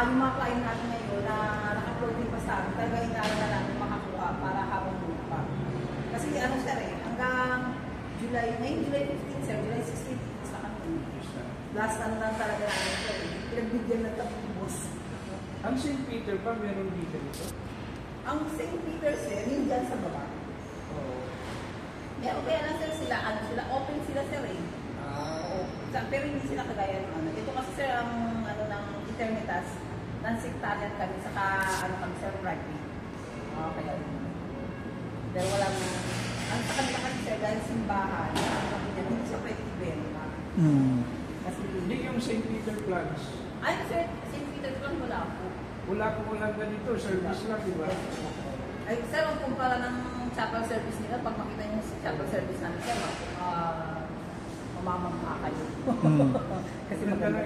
yung mga client natin ngayon na naka-upload din pa sa amin, talaga inaala na natin makakuha para habang buka pa. Kasi ano sir hanggang July 15 sir, July 16 sa kami. Last time lang talaga namin sir, pinagbigyan na tapos. Ang St. Peter pa, meron dito nito? Ang St. Peter sir, yung dyan sa baba. Oo. Meron kaya lang sir sila, open sila sir Oo. Pero hindi sila kagaya ng ano. Ito kasi sir, ang ano ng Eternitas, non-sectarian kami, saka ano kami sir, rugby. Kaya dahil walang, ang sa kanila kasi sir, dahil simbahan, hindi siya pwede ibenta. Kasi Hindi yung St. Peter Plans. Ay sir, St. Peter Plan wala po. Wala po lang ganito, service lang, di ba? Ay sir, ang kumpara ng chapel service nila, pag makita niyo sa chapel service namin sir, mamamangha kayo. Kasi maganda.